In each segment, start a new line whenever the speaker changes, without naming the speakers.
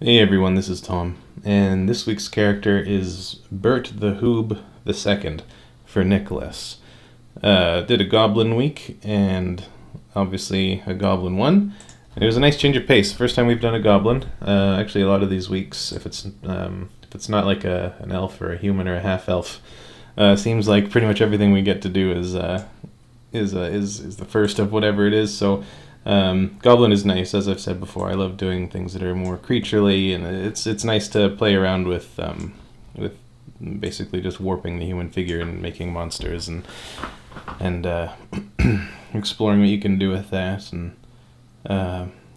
Hey everyone, this is Tom, and this week's character is Burt the Hoob II for Nicholas. Did a Goblin week, and obviously a Goblin won. It was a nice change of pace. First time we've done a Goblin. Actually, a lot of these weeks, if it's not like an elf or a human or a half elf, seems like pretty much everything we get to do is the first of whatever it is. So Goblin is nice, as I've said before. I love doing things that are more creaturely, and it's nice to play around with basically just warping the human figure and making monsters and exploring what you can do with that. And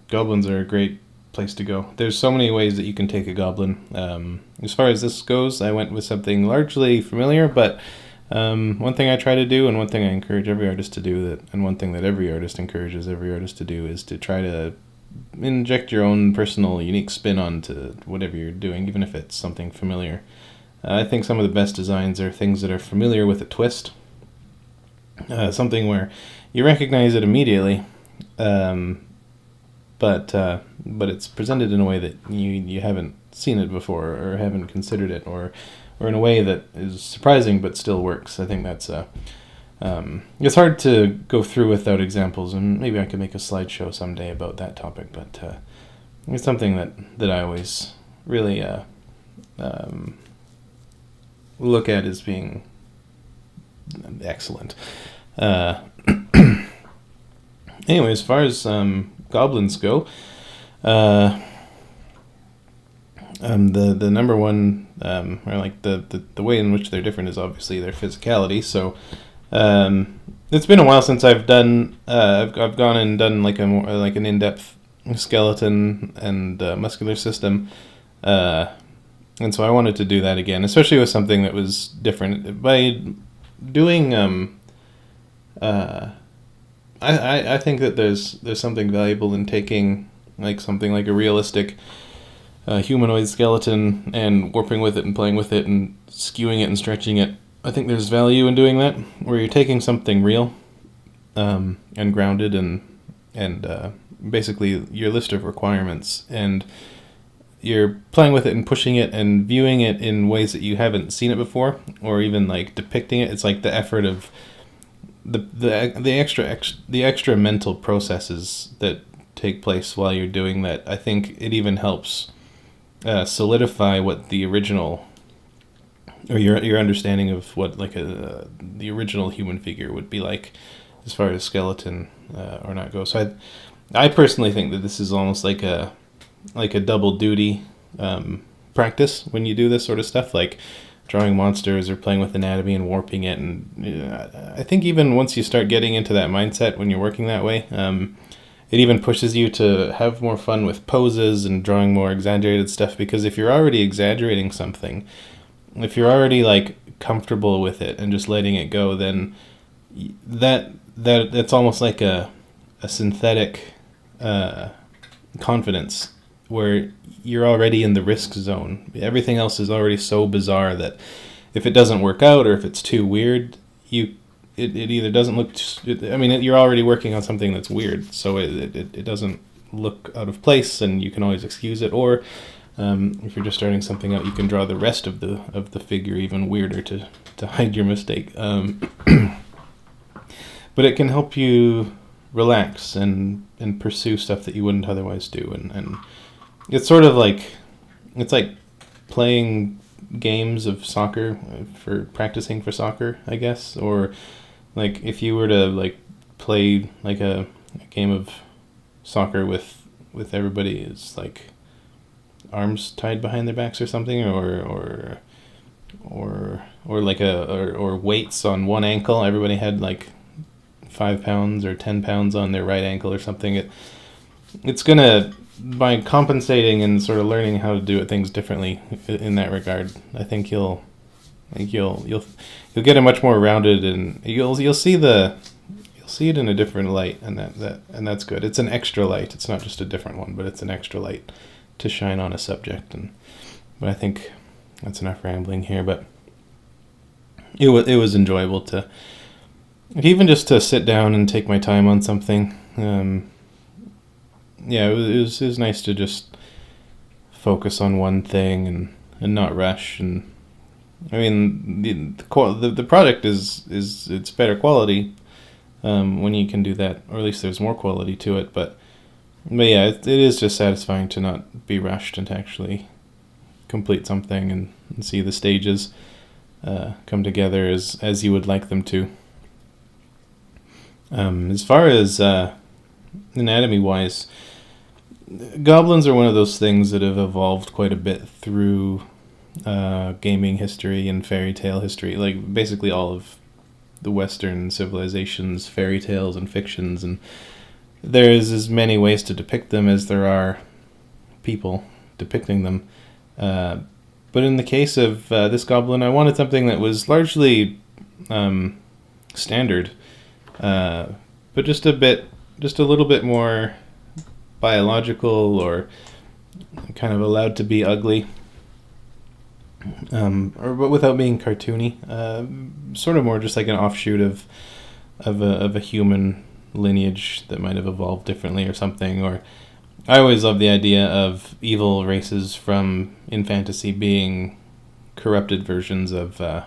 goblins are a great place to go. There's so many ways that you can take a goblin. As far as this goes, I went with something largely familiar, but one thing I try to do, and one thing I encourage every artist to do, and one thing that every artist encourages every artist to do, is to try to inject your own personal, unique spin onto whatever you're doing, even if it's something familiar. I think some of the best designs are things that are familiar with a twist, something where you recognize it immediately, but it's presented in a way that you haven't seen it before or haven't considered it, or in a way that is surprising but still works. I think that's it's hard to go through without examples, and maybe I could make a slideshow someday about that topic, but it's something that I always really look at as being excellent. Anyway, as far as goblins go, the number one, or like the way in which they're different is obviously their physicality. So it's been a while since I've done I've gone and done like a more like an in-depth skeleton and muscular system, and so I wanted to do that again, especially with something that was different by doing. I think that there's something valuable in taking like something like a realistic humanoid skeleton and warping with it and playing with it and skewing it and stretching it. I think there's value in doing that, where you're taking something real and grounded and basically your list of requirements, and you're playing with it and pushing it and viewing it in ways that you haven't seen it before, or even like depicting it. It's like the effort of the extra mental processes that take place while you're doing that. I think it even helps solidify what the original, or your understanding of what like the original human figure would be like, as far as skeleton or not goes. So I personally think that this is almost like a double duty practice when you do this sort of stuff, like drawing monsters or playing with anatomy and warping it. And I think even once you start getting into that mindset when you're working that way, it even pushes you to have more fun with poses and drawing more exaggerated stuff, because if you're already exaggerating something, if you're already like comfortable with it and just letting it go, then that's almost like a synthetic confidence, where you're already in the risk zone. Everything else is already so bizarre that if it doesn't work out or if it's too weird, it either doesn't look. You're already working on something that's weird, so it doesn't look out of place, and you can always excuse it. Or if you're just starting something out, you can draw the rest of the figure even weirder to hide your mistake. But it can help you relax and pursue stuff that you wouldn't otherwise do, and it's sort of like playing games of soccer for practicing for soccer, I guess. Or like if you were to like play like a game of soccer with everybody's like arms tied behind their backs or something, or like or weights on one ankle. Everybody had like 5 pounds or 10 pounds on their right ankle or something. It's gonna, by compensating and sort of learning how to do things differently in that regard, I think you'll get a much more rounded, and you'll see it in a different light, and that's good. It's an extra light. It's not just a different one, but it's an extra light to shine on a subject. But I think that's enough rambling here. But it was enjoyable to even just to sit down and take my time on something. It was nice to just focus on one thing and not rush. And I mean, the product is it's better quality when you can do that, or at least there's more quality to it. But yeah, it is just satisfying to not be rushed and to actually complete something and see the stages come together as you would like them to. As far as anatomy-wise, goblins are one of those things that have evolved quite a bit through gaming history and fairy tale history. Like, basically all of the Western civilizations, fairy tales and fictions, and there's as many ways to depict them as there are people depicting them. But in the case of this goblin, I wanted something that was largely standard, but just a little bit more biological, or kind of allowed to be ugly, but without being cartoony. Sort of more just like an offshoot of a human lineage that might have evolved differently or something. Or I always love the idea of evil races in fantasy being corrupted versions of the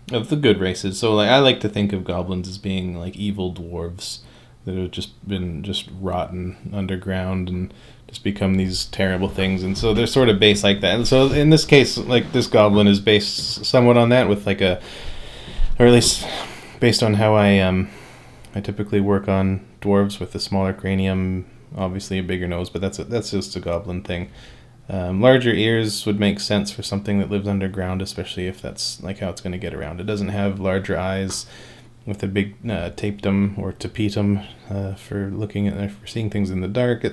good races. So like I like to think of goblins as being like evil dwarves that have been rotten underground and just become these terrible things. And so they're sort of based like that. And so in this case, like this goblin is based somewhat on that, with like or at least based on how I typically work on dwarves, with a smaller cranium, obviously a bigger nose, but that's just a goblin thing. Larger ears would make sense for something that lives underground, especially if that's like how it's going to get around. It doesn't have larger eyes with a big tapetum or tapetum for looking at, for seeing things in the dark.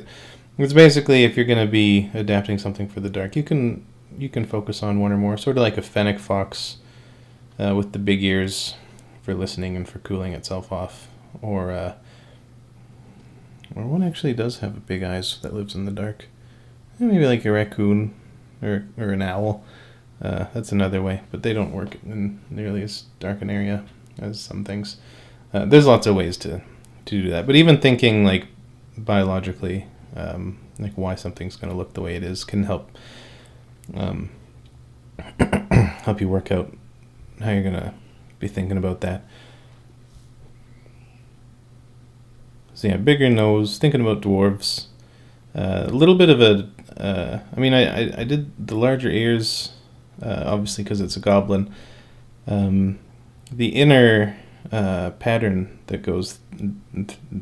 It's basically, if you're going to be adapting something for the dark, you can focus on one or more, sort of like a fennec fox with the big ears for listening and for cooling itself off, or one actually does have big eyes that lives in the dark. Maybe like a raccoon or an owl. That's another way, but they don't work in nearly as dark an area as some things. There's lots of ways to do that, but even thinking like biologically, like why something's going to look the way it is, can help help you work out how you're going to be thinking about that. So yeah, bigger nose, thinking about dwarves. A little bit of I did the larger ears, obviously because it's a goblin. The inner pattern that goes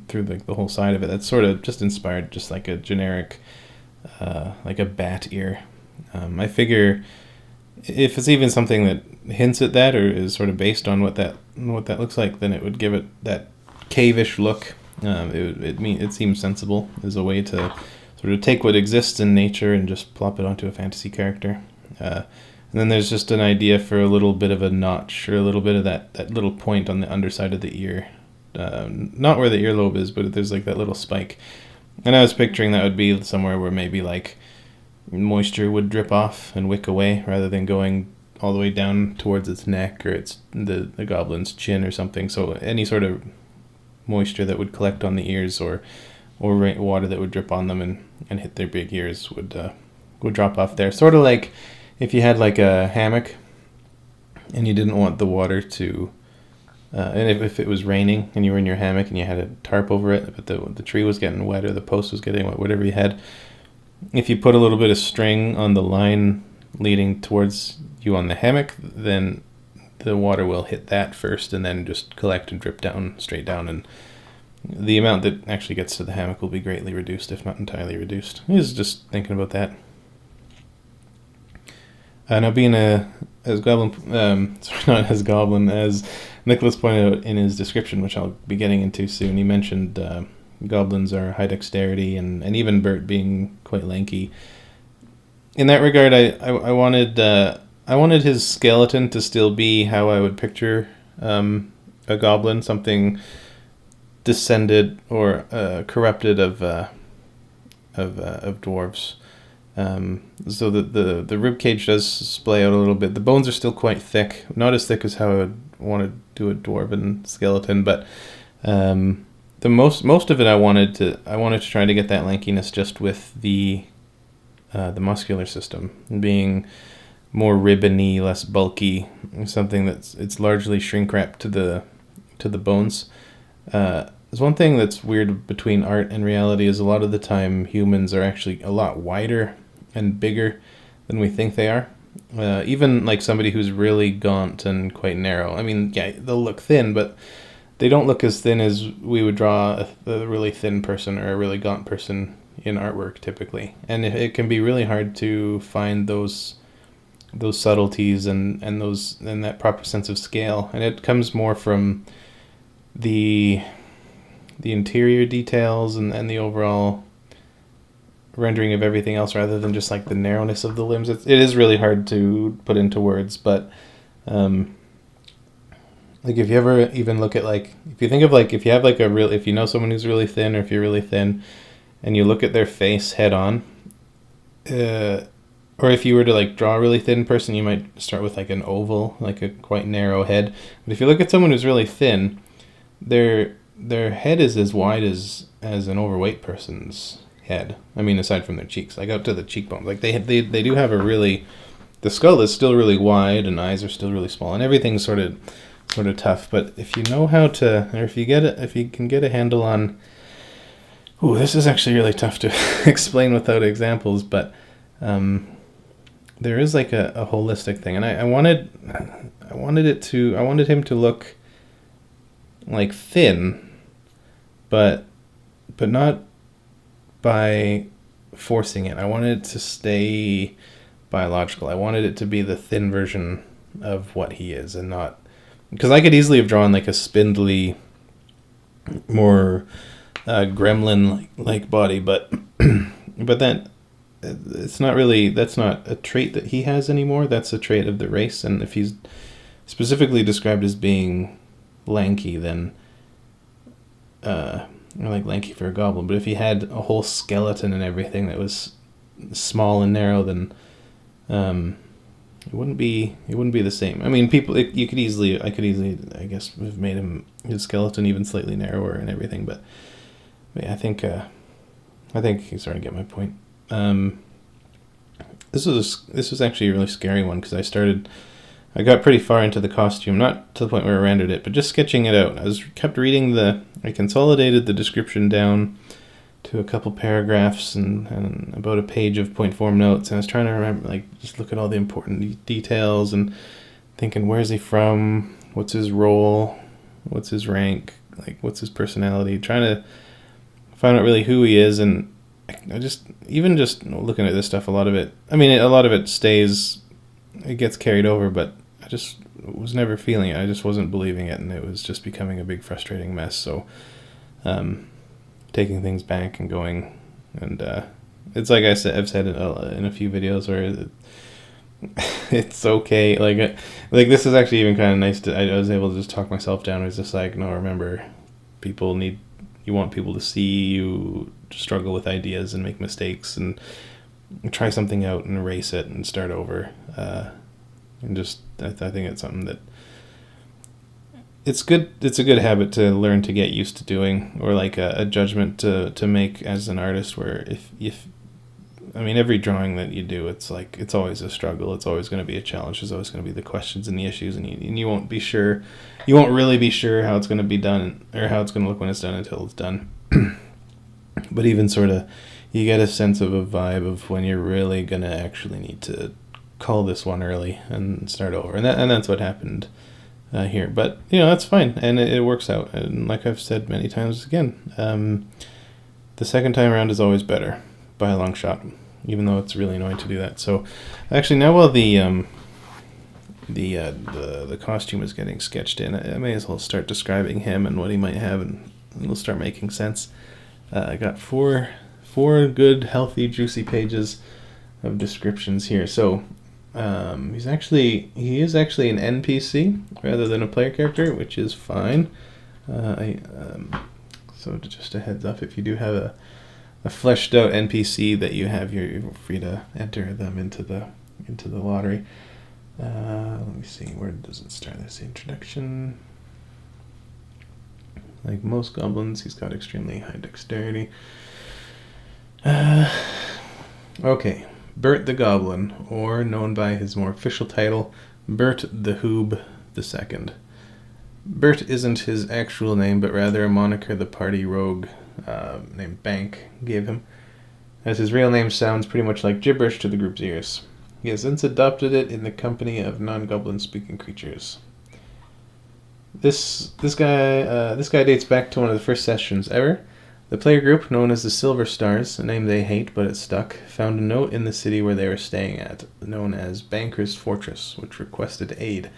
through the whole side of it, that's sort of just inspired just like a generic, like a bat ear. I figure if it's even something that hints at that, or is sort of based on what that looks like, then it would give it that cave-ish look. It seems sensible as a way to sort of take what exists in nature and just plop it onto a fantasy character. And then there's just an idea for a little bit of a notch, or a little bit of that little point on the underside of the ear. Not where the earlobe is, but there's like that little spike. And I was picturing that would be somewhere where maybe like moisture would drip off and wick away, rather than going all the way down towards its neck or the goblin's chin or something. So any sort of moisture that would collect on the ears, or water that would drip on them and hit their big ears would drop off there. Sort of like if you had like a hammock and you didn't want the water to, and if it was raining and you were in your hammock and you had a tarp over it, but the tree was getting wet or the post was getting wet, whatever you had, if you put a little bit of string on the line leading towards you on the hammock, then the water will hit that first and then just collect and drip down, straight down, and the amount that actually gets to the hammock will be greatly reduced, if not entirely reduced. I was just thinking about that. Now, being as Nicholas pointed out in his description, which I'll be getting into soon, he mentioned goblins are high dexterity, and even Burt being quite lanky. In that regard, I wanted his skeleton to still be how I would picture a goblin, something descended or corrupted of dwarves. So the rib cage does splay out a little bit. The bones are still quite thick, not as thick as how I would want to do a dwarven skeleton, but the most of it I wanted to try to get that lankiness just with the muscular system being more ribbony, less bulky, something it's largely shrink wrapped to the bones. There's one thing that's weird between art and reality is a lot of the time humans are actually a lot wider and bigger than we think they are. Even like somebody who's really gaunt and quite narrow. I mean, yeah, they'll look thin, but they don't look as thin as we would draw a really thin person or a really gaunt person in artwork typically. And it can be really hard to find those subtleties and that proper sense of scale. And it comes more from the interior details and the overall rendering of everything else rather than just like the narrowness of the limbs. It is really hard to put into words, but like if you ever even look at like, if you think of like, if you have like if you know someone who's really thin, or if you're really thin and you look at their face head on, or if you were to like draw a really thin person, you might start with like an oval, like a quite narrow head. But if you look at someone who's really thin, their head is as wide as an overweight person's head. I mean, aside from their cheeks, like out to the cheekbones. Like they do have a really, the skull is still really wide and eyes are still really small and everything's sort of tough. But if you know how to, or if you can get a handle on, ooh, this is actually really tough to explain without examples, but there is like a holistic thing, and I wanted him to look like thin, but not by forcing it. I wanted it to stay biological. I wanted it to be the thin version of what he is, and not, because I could easily have drawn like a spindly, more gremlin like body, but then it's not really, that's not a trait that he has anymore. That's a trait of the race. And if he's specifically described as being lanky, then or like lanky for a goblin, but if he had a whole skeleton and everything that was small and narrow, then it wouldn't be the same. I mean, I could easily I guess have made his skeleton even slightly narrower and everything, but yeah, I think you're starting to get my point. This was actually a really scary one, because I got pretty far into the costume, not to the point where I rendered it, but just sketching it out. Kept reading I consolidated the description down to a couple paragraphs and about a page of point form notes, and I was trying to remember, like, just look at all the important details and thinking, where's he from? What's his role? What's his rank? Like, what's his personality? Trying to find out really who he is. And I just looking at this stuff, a lot of it stays, it gets carried over, but I just was never feeling it. I just wasn't believing it, and it was just becoming a big frustrating mess. So taking things back and going, and it's like I've said in a few videos where it's okay. Like this is actually even kind of nice I was able to just talk myself down. It was just like, no, remember, you want people to see you struggle with ideas and make mistakes and try something out and erase it and start over. And just, I think it's something that it's a good habit to learn to get used to doing, or like a judgment to make as an artist, where if I mean, every drawing that you do, it's like, it's always a struggle. It's always going to be a challenge. There's always going to be the questions and the issues, and you won't really be sure how it's going to be done, or how it's going to look when it's done, until it's done. But even sort of, you get a sense of a vibe of when you're really going to actually need to call this one early and start over. And that's what happened here. But, that's fine. And it works out. And like I've said many times again, the second time around is always better by a long shot, even though it's really annoying to do that. So actually, now while the costume is getting sketched in, I may as well start describing him and what he might have, and it'll start making sense. I got four good, healthy, juicy pages of descriptions here. So he is actually an NPC rather than a player character, which is fine. So just a heads up, if you do have a fleshed out NPC that you have, you're free to enter them into the lottery. Let me see, where does it start? There's the introduction. Like most goblins, he's got extremely high dexterity. Okay, Burt the Goblin, or known by his more official title, Burt the Hoob II. Burt isn't his actual name, but rather a moniker the party rogue named Bank gave him, as his real name sounds pretty much like gibberish to the group's ears. He has since adopted it in the company of non-goblin speaking creatures. This guy dates back to one of the first sessions ever. The player group, known as the Silver Stars, a name they hate but it stuck, found a note in the city where they were staying at, known as Banker's Fortress, which requested aid,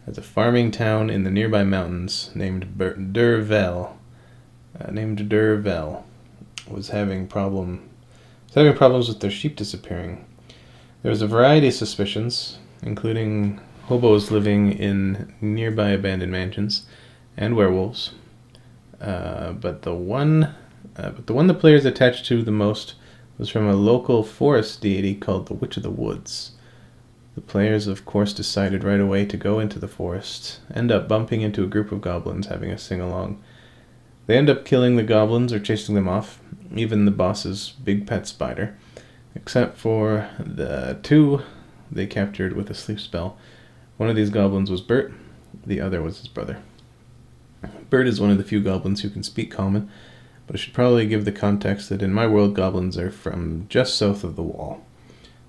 as a farming town in the nearby mountains named Durvel was having problems with their sheep disappearing. There was a variety of suspicions, including hobos living in nearby abandoned mansions and werewolves. But the one the players attached to the most was from a local forest deity called the Witch of the Woods. The players, of course, decided right away to go into the forest, end up bumping into a group of goblins having a sing-along. They end up killing the goblins or chasing them off, even the boss's big pet spider, except for the two they captured with a sleep spell. One of these goblins was Burt, the other was his brother. Burt is one of the few goblins who can speak common, but I should probably give the context that in my world goblins are from just south of the Wall.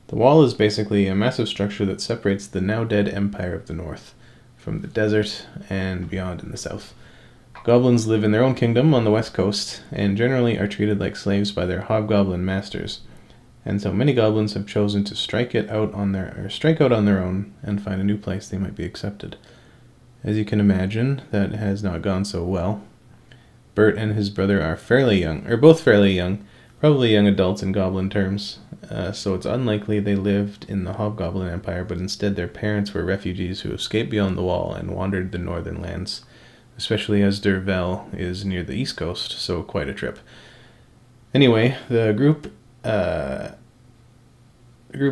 The Wall is basically a massive structure that separates the now-dead Empire of the North from the desert and beyond in the south. Goblins live in their own kingdom on the west coast, and generally are treated like slaves by their hobgoblin masters, and so many goblins have chosen to strike out on their own and find a new place they might be accepted. As you can imagine, that has not gone so well. Burt and his brother are both fairly young, probably young adults in goblin terms, so it's unlikely they lived in the Hobgoblin Empire, but instead their parents were refugees who escaped beyond the Wall and wandered the northern lands, especially as Durvel is near the east coast, so quite a trip. Anyway, the group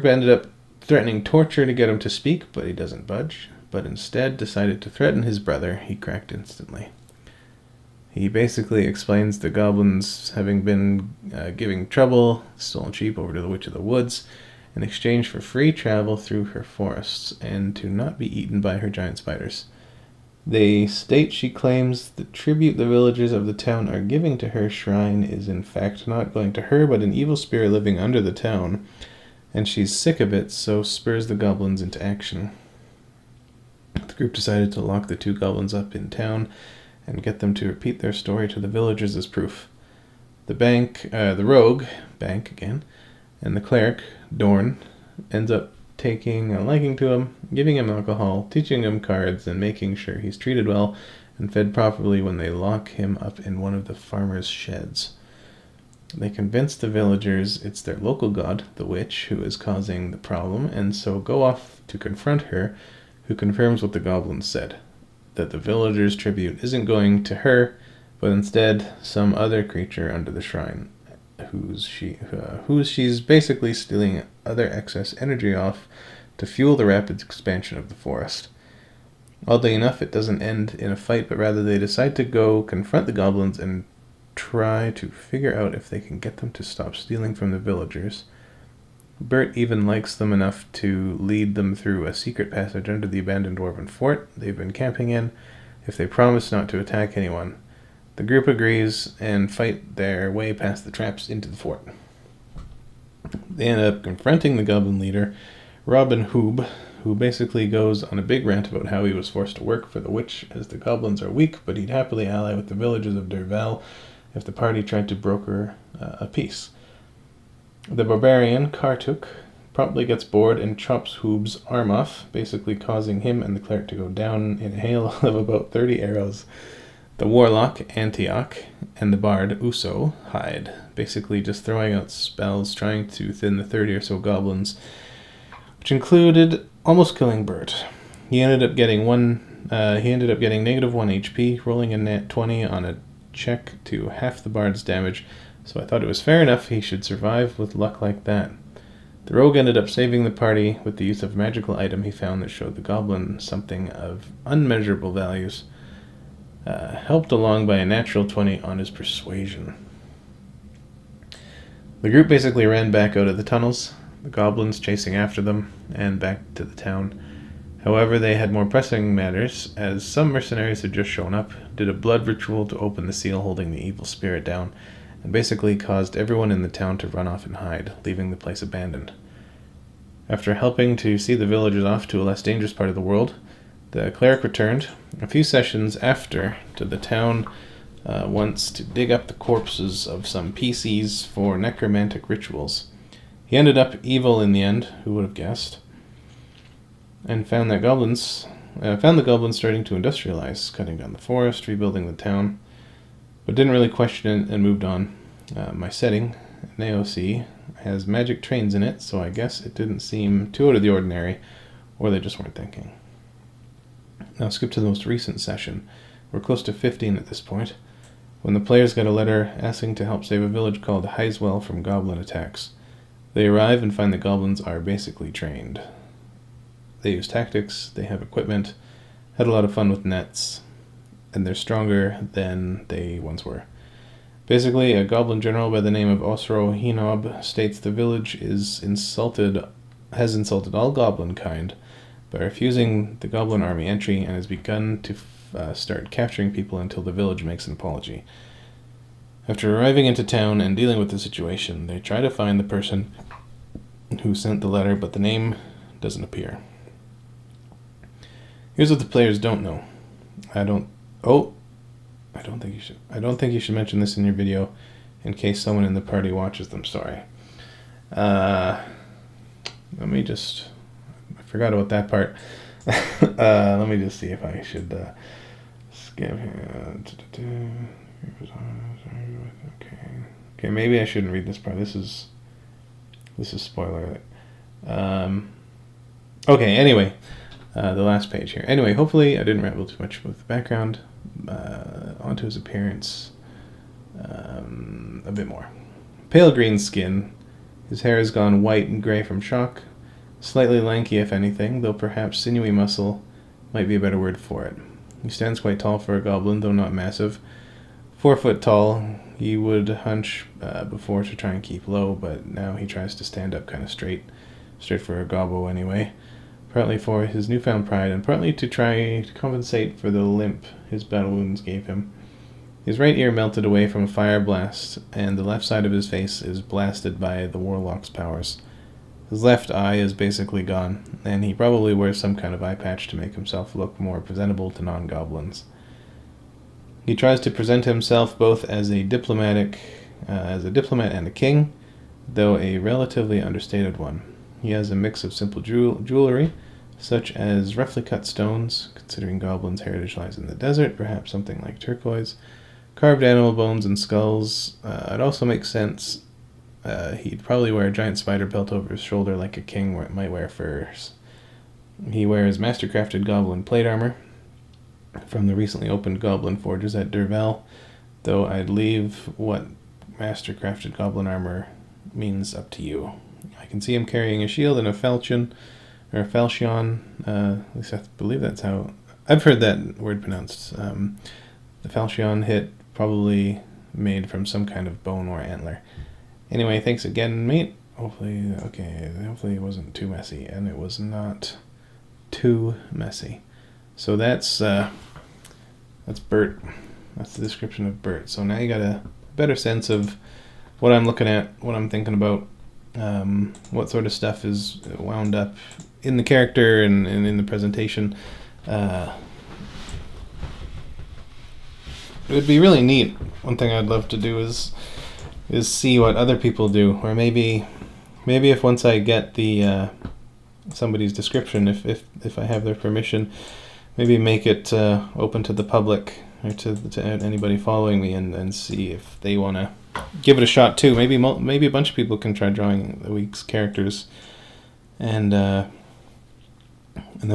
ended up threatening torture to get him to speak, but he doesn't budge, but instead decided to threaten his brother. He cracked instantly. He basically explains the goblins having been giving trouble, stolen sheep over to the Witch of the Woods, in exchange for free travel through her forests, and to not be eaten by her giant spiders. They state she claims the tribute the villagers of the town are giving to her shrine is in fact not going to her, but an evil spirit living under the town, and she's sick of it, so spurs the goblins into action. The group decided to lock the two goblins up in town and get them to repeat their story to the villagers as proof. The rogue, Bank again, and the cleric, Dorn, ends up taking a liking to him, giving him alcohol, teaching him cards, and making sure he's treated well and fed properly when they lock him up in one of the farmer's sheds. They convince the villagers it's their local god, the witch, who is causing the problem, and so go off to confront her, who confirms what the goblins said, that the villagers' tribute isn't going to her, but instead some other creature under the shrine, who's she's basically stealing other excess energy off to fuel the rapid expansion of the forest. Oddly enough, it doesn't end in a fight, but rather they decide to go confront the goblins and try to figure out if they can get them to stop stealing from the villagers. Burt even likes them enough to lead them through a secret passage under the abandoned dwarven fort they've been camping in, if they promise not to attack anyone. The group agrees and fight their way past the traps into the fort. They end up confronting the goblin leader, Robin Hoob, who basically goes on a big rant about how he was forced to work for the witch as the goblins are weak, but he'd happily ally with the villagers of Durvel if the party tried to broker a peace. The barbarian, Kartuk, promptly gets bored and chops Hoob's arm off, basically causing him and the cleric to go down in a hail of about 30 arrows. The warlock, Antioch, and the bard, Uso, hide, basically just throwing out spells trying to thin the 30 or so goblins, which included almost killing Burt. He ended up getting -1 HP, rolling a nat 20 on a check to half the bard's damage, so I thought it was fair enough he should survive with luck like that. The rogue ended up saving the party with the use of a magical item he found that showed the goblin something of unmeasurable values. helped along by a natural 20 on his persuasion. The group basically ran back out of the tunnels, the goblins chasing after them, and back to the town. However, they had more pressing matters, as some mercenaries had just shown up, did a blood ritual to open the seal holding the evil spirit down, and basically caused everyone in the town to run off and hide, leaving the place abandoned. After helping to see the villagers off to a less dangerous part of the world, the cleric returned, a few sessions after, to the town once to dig up the corpses of some PCs for necromantic rituals. He ended up evil in the end, who would have guessed, and found the goblins starting to industrialize, cutting down the forest, rebuilding the town, but didn't really question it and moved on. My setting, an AOC, has magic trains in it, so I guess it didn't seem too out of the ordinary, or they just weren't thinking. Now skip to the most recent session. We're close to 15 at this point, when the players get a letter asking to help save a village called Heiswell from goblin attacks. They arrive and find the goblins are basically trained. They use tactics, they have equipment, had a lot of fun with nets, and they're stronger than they once were. Basically, a goblin general by the name of Osro Hinob states the village has insulted all goblin kind by refusing the goblin army entry and has begun to start capturing people until the village makes an apology. After arriving into town and dealing with the situation, they try to find the person who sent the letter, but the name doesn't appear. Here's what the players don't know. I don't think you should mention this in your video in case someone in the party watches them. Sorry. I forgot about that part. Let me just see if I should skip here. Okay, maybe I shouldn't read this part. This is spoiler alert. Okay, anyway, the last page here. Anyway, hopefully I didn't ramble too much with the background. Onto his appearance. A bit more. Pale green skin. His hair has gone white and gray from shock. Slightly lanky, if anything, though perhaps sinewy muscle might be a better word for it. He stands quite tall for a goblin, though not massive. 4 foot tall. He would hunch before to try and keep low, but now he tries to stand up kind of straight for a gobbo anyway. Partly for his newfound pride, and partly to try to compensate for the limp his battle wounds gave him. His right ear melted away from a fire blast, and the left side of his face is blasted by the warlock's powers. His left eye is basically gone, and he probably wears some kind of eye patch to make himself look more presentable to non-goblins. He tries to present himself both as a diplomat and a king, though a relatively understated one. He has a mix of simple jewelry, such as roughly cut stones, considering goblins' heritage lies in the desert, perhaps something like turquoise, carved animal bones and skulls. It also makes sense he'd probably wear a giant spider belt over his shoulder like a king might wear furs. He wears mastercrafted goblin plate armor from the recently opened goblin forges at Derval, though I'd leave what mastercrafted goblin armor means up to you. I can see him carrying a shield and a falchion, at least I believe that's how I've heard that word pronounced. The falchion hit probably made from some kind of bone or antler. Anyway, thanks again, mate. Hopefully it wasn't too messy, and it was not too messy. So that's Burt. That's the description of Burt. So now you got a better sense of what I'm looking at, what I'm thinking about, what sort of stuff is wound up in the character and in the presentation. It would be really neat. One thing I'd love to do is see what other people do, or maybe if once I get the somebody's description, if I have their permission, maybe make it open to the public or to anybody following me, and see if they want to give it a shot too. Maybe a bunch of people can try drawing the week's characters, and then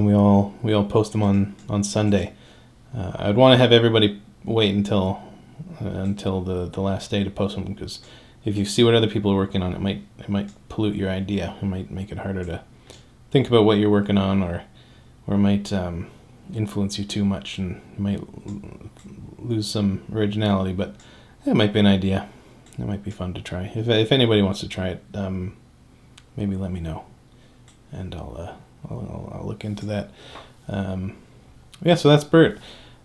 we all post them on Sunday. I'd want to have everybody wait until the last day to post them, because if you see what other people are working on, it might pollute your idea. It might make it harder to think about what you're working on, or might influence you too much, and you might lose some originality. But it might be an idea. It might be fun to try. If anybody wants to try it, maybe let me know, and I'll look into that. Yeah, so that's Burt.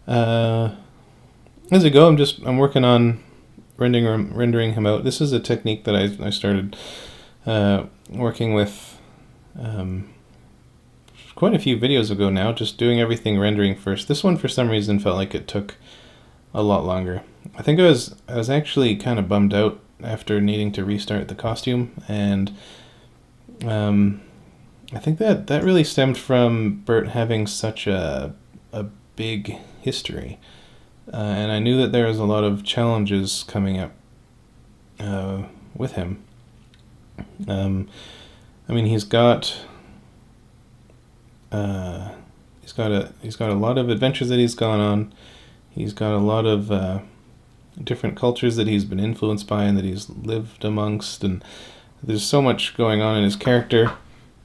As I go, I'm working on rendering him out. This is a technique that I started working with quite a few videos ago now, just doing everything rendering first. This one for some reason felt like it took a lot longer. I think I was actually kind of bummed out after needing to restart the costume, and I think that really stemmed from Burt having such a big history. And I knew that there was a lot of challenges coming up with him. I mean, he's got a lot of adventures that he's gone on. He's got a lot of different cultures that he's been influenced by and that he's lived amongst, and there's so much going on in his character,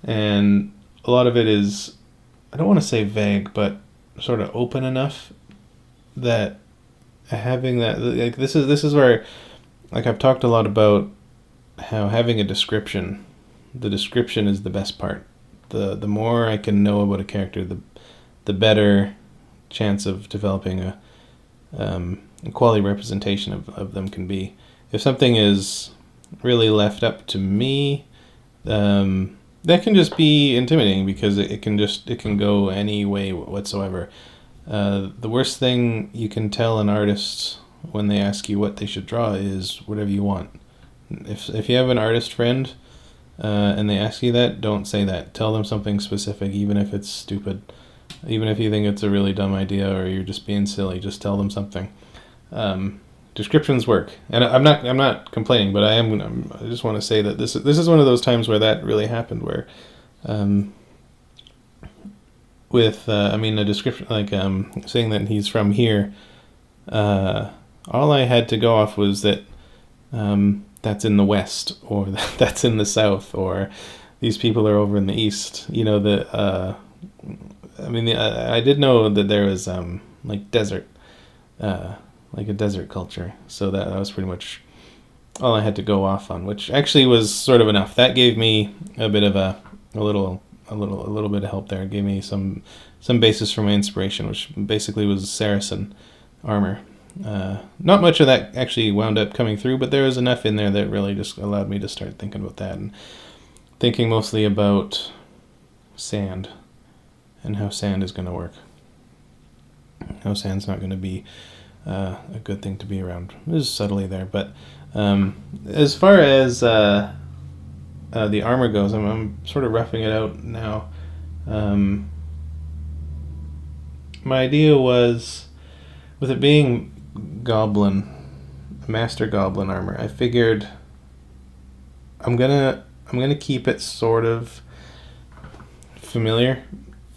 and a lot of it is, I don't want to say vague, but sort of open enough that having that, like, this is where, like, I've talked a lot about how having a description, the description is the best part. The more I can know about a character, the better chance of developing a quality representation of them can be. If something is really left up to me, that can just be intimidating, because it can go any way whatsoever. The worst thing you can tell an artist when they ask you what they should draw is whatever you want. If you have an artist friend and they ask you that, don't say that. Tell them something specific, even if it's stupid. Even if you think it's a really dumb idea or you're just being silly, just tell them something. Descriptions work, and I'm not complaining, but I just want to say that this is one of those times where that really happened, where with a description, like saying that he's from here, all I had to go off was that that's in the West, or that's in the South, or these people are over in the East. You know, I did know that there was like desert, like a desert culture. So that was pretty much all I had to go off on, which actually was sort of enough. That gave me a bit of a little bit of help there. It gave me some basis for my inspiration, which basically was Saracen armor. Not much of that actually wound up coming through, but there was enough in there that really just allowed me to start thinking about that, and thinking mostly about sand and how sand is going to work. How sand's not going to be a good thing to be around. It was subtly there, but as far as the armor goes, I'm sort of roughing it out now. My idea was, with it being Master Goblin armor, I figured I'm gonna keep it sort of familiar.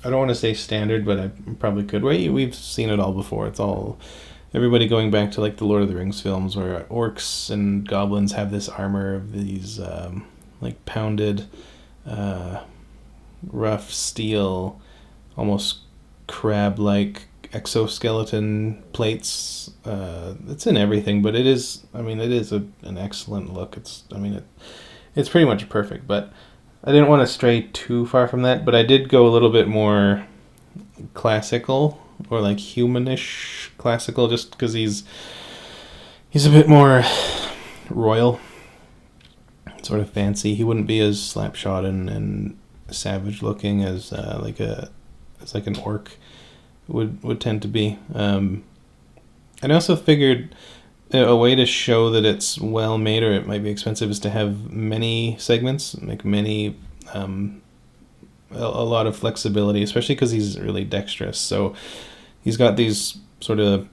I don't want to say standard, but I probably could. We've seen it all before. It's all everybody going back to like the Lord of the Rings films, where orcs and goblins have this armor of these like pounded, rough steel, almost crab-like exoskeleton plates. It's in everything, but it is an excellent look. It's pretty much perfect, but I didn't want to stray too far from that, but I did go a little bit more classical, or like humanish classical, just because he's a bit more royal, sort of fancy. He wouldn't be as slapshot and savage looking as like an orc would tend to be. And I also figured a way to show that it's well made, or it might be expensive, is to have many segments, make many, a lot of flexibility, especially because he's really dexterous. So he's got these sort of,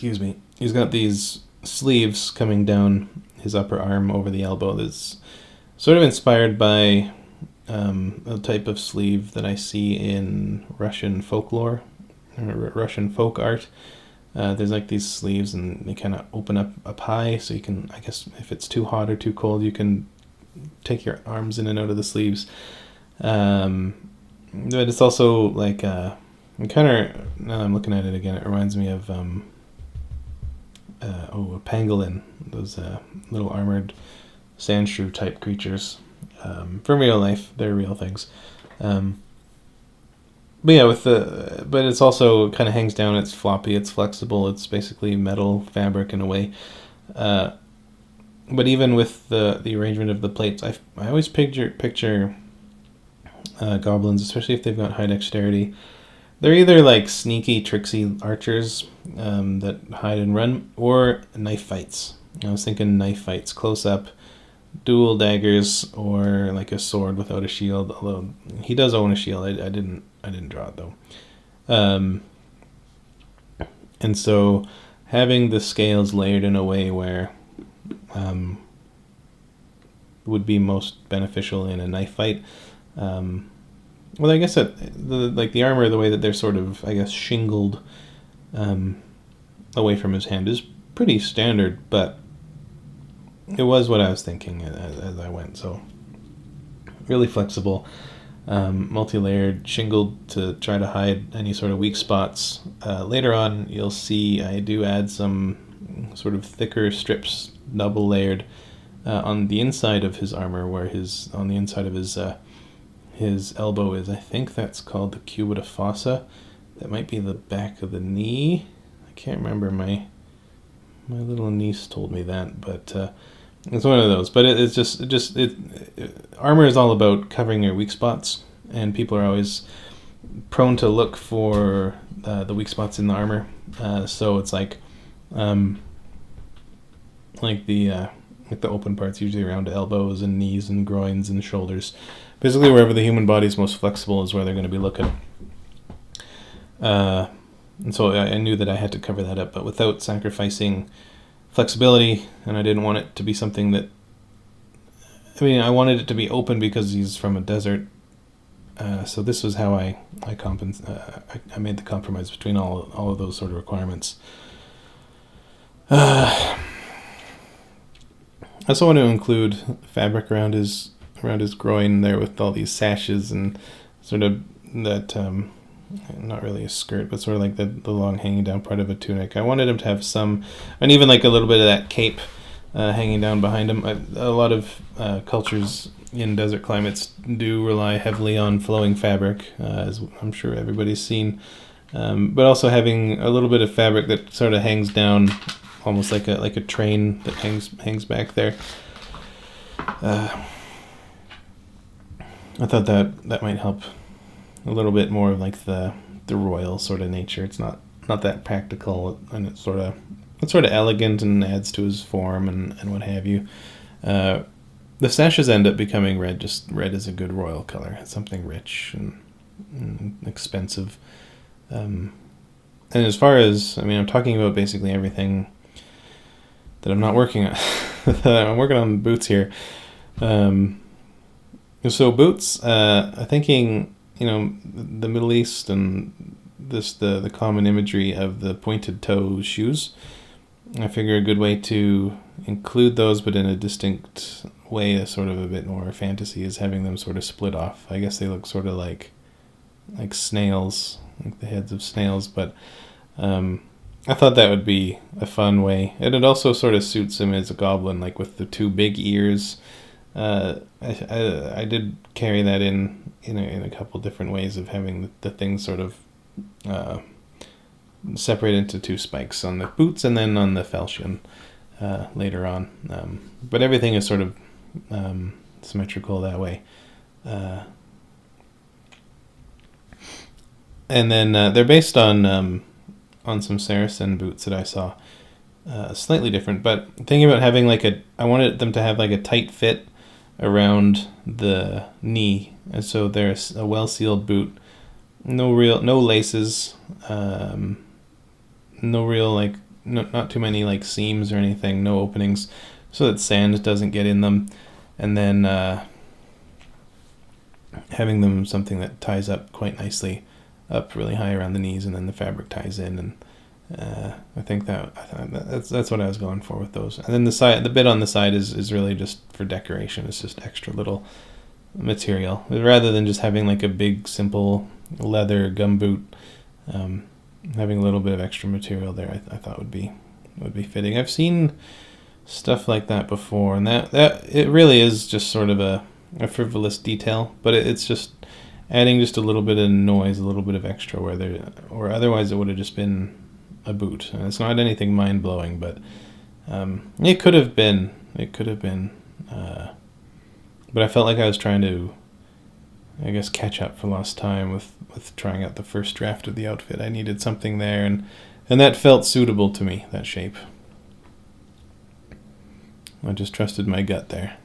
he's got these sleeves coming down his upper arm over the elbow that's sort of inspired by a type of sleeve that I see in Russian folklore, or Russian folk art. There's like these sleeves, and they kind of open up high, so you can, I guess, if it's too hot or too cold, you can take your arms in and out of the sleeves. but it's also like kind of, now I'm looking at it again, it reminds me of a pangolin, those little armored sand shrew type creatures. From real life, they're real things. But yeah, but it's also kind of hangs down. It's floppy. It's flexible. It's basically metal fabric in a way. But even with the arrangement of the plates, I always picture goblins, especially if they've got high dexterity. They're either like sneaky, tricksy archers that hide and run, or knife fights. I was thinking knife fights, close up, dual daggers, or like a sword without a shield. Although he does own a shield, I didn't draw it though. And so having the scales layered in a way where would be most beneficial in a knife fight. Well, I guess the armor, the way that they're sort of, I guess, shingled away from his hand is pretty standard, but it was what I was thinking as I went. So really flexible, multi-layered, shingled to try to hide any sort of weak spots. Later on, you'll see I do add some sort of thicker strips, double layered, on the inside of his armor, where on the inside of his elbow is, I think that's called the cubita fossa. That might be the back of the knee. I can't remember. My little niece told me that, but it's one of those. But it's just armor is all about covering your weak spots, and people are always prone to look for the weak spots in the armor. So it's like the open parts, usually around elbows and knees and groins and shoulders. Basically, wherever the human body is most flexible is where they're going to be looking. And so I knew that I had to cover that up, but without sacrificing flexibility, and I didn't want it to be something that... I wanted it to be open because he's from a desert. So this was how I made the compromise between all of those sort of requirements. I also want to include fabric around his groin there with all these sashes and sort of that, not really a skirt, but sort of like the long hanging down part of a tunic. I wanted him to have some, and even like a little bit of that cape hanging down behind him. A lot of cultures in desert climates do rely heavily on flowing fabric, as I'm sure everybody's seen, but also having a little bit of fabric that sort of hangs down, almost like a train that hangs back there. I thought that might help a little bit more of like the royal sort of nature. It's not that practical, and it's sort of elegant and adds to his form and what have you. The sashes end up becoming red. Just red is a good royal color. It's something rich and expensive. And as far as, I'm talking about basically everything that I'm not working on. I'm working on boots here. So boots, I'm thinking, the Middle East and the common imagery of the pointed toe shoes. I figure a good way to include those, but in a distinct way, a sort of a bit more fantasy, is having them sort of split off. I guess they look sort of like snails, like the heads of snails, but I thought that would be a fun way. And it also sort of suits him as a goblin, like with the two big ears. I did carry that in a couple different ways of having the things sort of separate into two spikes on the boots and then on the falchion later on. But everything is sort of symmetrical that way. And then they're based on some Saracen boots that I saw, slightly different. But thinking about having I wanted them to have like a tight fit around the knee, and so there's a well-sealed boot, no laces, not too many seams or anything, no openings, so that sand doesn't get in them, and then having them something that ties up quite nicely up really high around the knees, and then the fabric ties in, and I think that's what I was going for with those. And then the bit on the side is really just for decoration. It's just extra little material rather than just having like a big simple leather gumboot. Having a little bit of extra material there, I thought would be fitting. I've seen stuff like that before, and that it really is just sort of a frivolous detail, but it's just adding just a little bit of noise, a little bit of extra where there, or otherwise it would have just been a boot. And it's not anything mind blowing, but it could have been. But I felt like I was trying to, I guess, catch up for lost time with trying out the first draft of the outfit. I needed something there, and that felt suitable to me, that shape. I just trusted my gut there.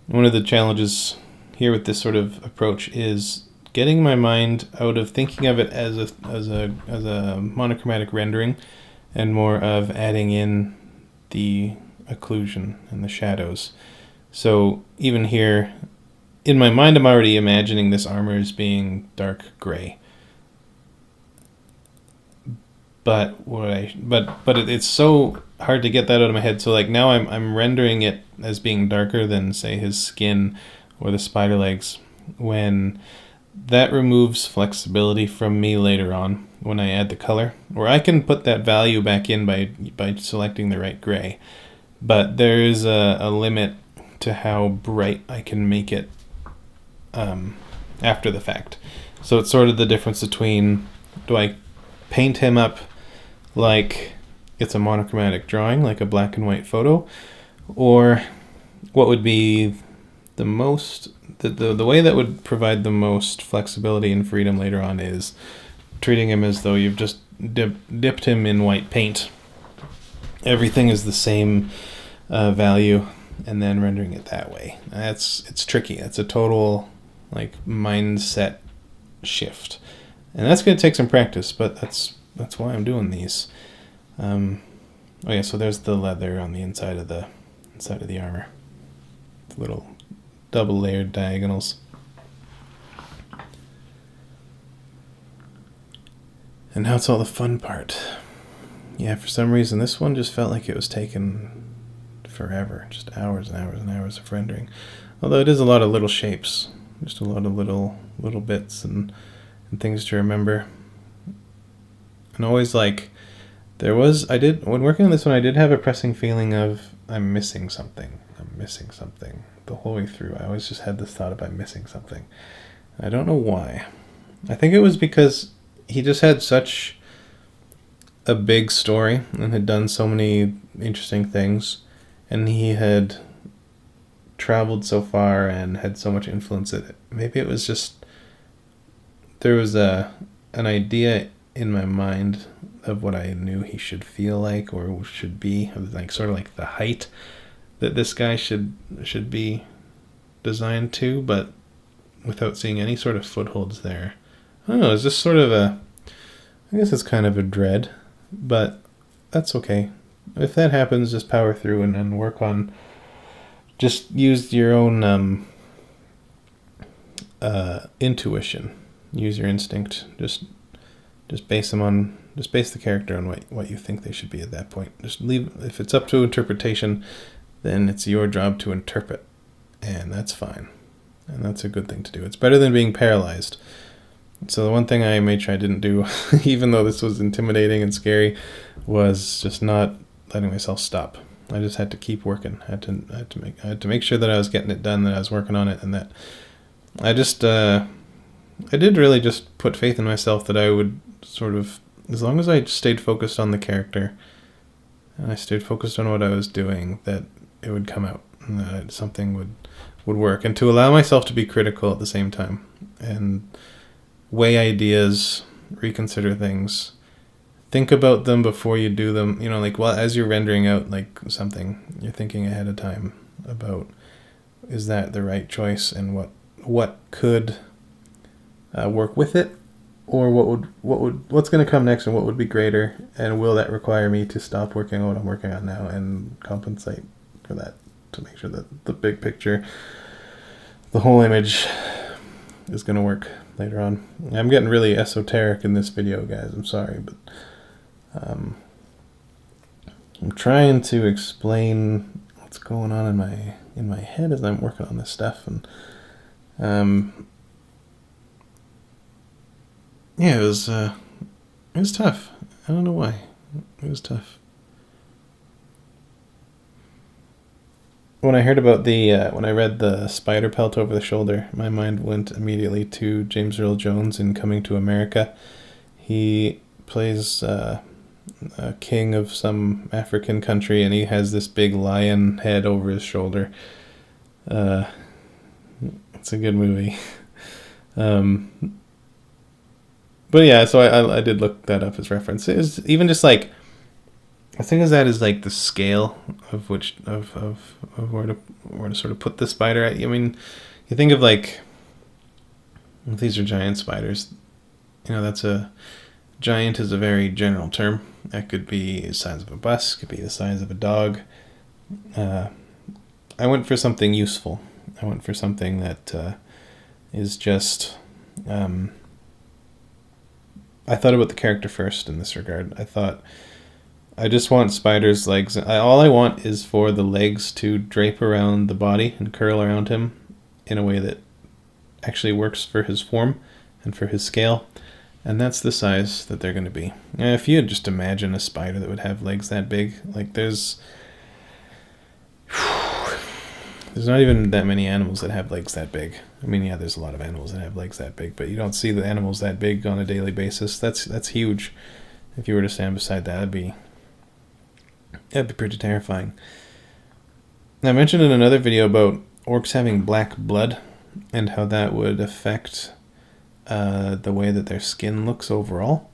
One of the challenges here with this sort of approach is getting my mind out of thinking of it as a monochromatic rendering, and more of adding in the occlusion and the shadows. So even here, in my mind, I'm already imagining this armor as being dark gray. But it's so hard to get that out of my head. So like now I'm rendering it as being darker than, say, his skin or the spider legs, when that removes flexibility from me later on when I add the color. Or I can put that value back in by selecting the right gray. But there is a limit to how bright I can make it after the fact. So it's sort of the difference between, do I paint him up like it's a monochromatic drawing, like a black and white photo, or what would be the most, the way that would provide the most flexibility and freedom later on is treating him as though you've just dipped him in white paint. Everything is the same value, and then rendering it that way. It's tricky. It's a total like mindset shift, and that's going to take some practice. But that's why I'm doing these. Oh yeah, so there's the leather on the inside of the armor. The little double layered diagonals. And now it's all the fun part. Yeah, for some reason this one just felt like it was taking forever, just hours and hours and hours of rendering. Although it is a lot of little shapes, just a lot of little bits and things to remember. And always like, when working on this one, I did have a pressing feeling of I'm missing something. The whole way through, I always just had this thought of I'm missing something. I don't know why. I think it was because he just had such a big story and had done so many interesting things, and he had traveled so far and had so much influence in it. Maybe it was just there was an idea in my mind of what I knew he should feel like or should be, like sort of like the height that this guy should be designed to, but without seeing any sort of footholds there. I don't know, it's just sort of I guess it's kind of a dread, but that's okay. If that happens, just power through and work on, just use your own intuition. Use your instinct. Just base the character on what you think they should be at that point. Just leave, if it's up to interpretation, then it's your job to interpret, and that's fine. And that's a good thing to do. It's better than being paralyzed. So the one thing I made sure I didn't do, even though this was intimidating and scary, was just not letting myself stop. I just had to keep working. I had to make sure that I was getting it done, that I was working on it, and that I did really just put faith in myself that I would sort of, as long as I stayed focused on the character and I stayed focused on what I was doing, that it would come out and that something would work. And to allow myself to be critical at the same time and weigh ideas, reconsider things, think about them before you do them. You know, like, well, as you're rendering out like something, you're thinking ahead of time about, is that the right choice, and what could work with it, or what's going to come next, and what would be greater, and will that require me to stop working on what I'm working on now and compensate for that, to make sure that the big picture, the whole image, is going to work later on. I'm getting really esoteric in this video, guys. I'm sorry, but I'm trying to explain what's going on in my head as I'm working on this stuff, and yeah, it was tough. I don't know why. It was tough. When I heard about when I read the spider pelt over the shoulder, my mind went immediately to James Earl Jones in Coming to America. He plays a king of some African country, and he has this big lion head over his shoulder. It's a good movie. But yeah, so I did look that up as reference. It was even just like, I think of that as like the scale of which of where to sort of put the spider at. I mean, you think of like, if these are giant spiders, that's giant is a very general term. That could be the size of a bus, could be the size of a dog. I went for something useful. I went for something that is just. I thought about the character first in this regard. I thought, I just want spiders' legs. All I want is for the legs to drape around the body and curl around him in a way that actually works for his form and for his scale. And that's the size that they're going to be. And if you just imagine a spider that would have legs that big, like there's not even that many animals that have legs that big. I mean, yeah, there's a lot of animals that have legs that big, but you don't see the animals that big on a daily basis. That's huge. If you were to stand beside that, that'd be pretty terrifying. Now, I mentioned in another video about orcs having black blood and how that would affect the way that their skin looks overall.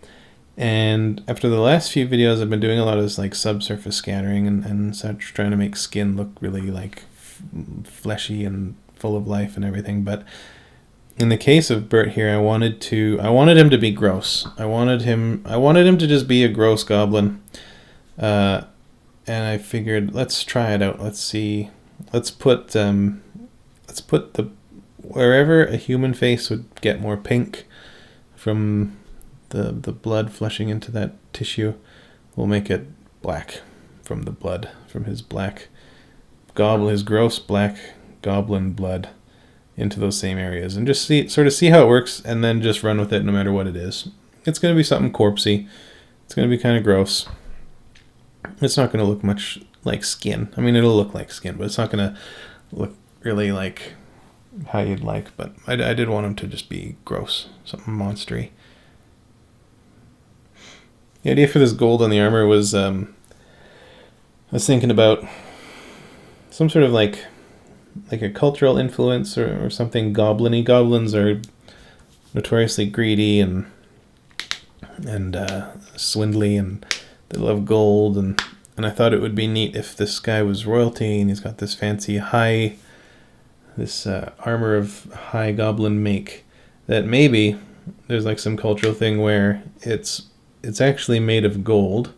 And after the last few videos, I've been doing a lot of this like subsurface scattering and such, trying to make skin look really like fleshy and full of life and everything. But in the case of Burt here, I wanted him to be gross. I wanted him to just be a gross goblin. And I figured, let's try it out. Let's see. Let's put wherever a human face would get more pink from the blood flushing into that tissue, we'll make it black from the blood, from his gross black goblin blood into those same areas, and just see how it works, and then just run with it no matter what it is. It's going to be something corpsey. It's going to be kind of gross. It's not going to look much like skin. I mean, it'll look like skin, but it's not going to look really like how you'd like. But I did want him to just be gross, something monstery. The idea for this gold on the armor was, I was thinking about some sort of like a cultural influence or something goblin-y. Goblins are notoriously greedy and swindly, and they love gold, and I thought it would be neat if this guy was royalty and he's got this fancy armor of high goblin make, that maybe there's like some cultural thing where it's actually made of gold,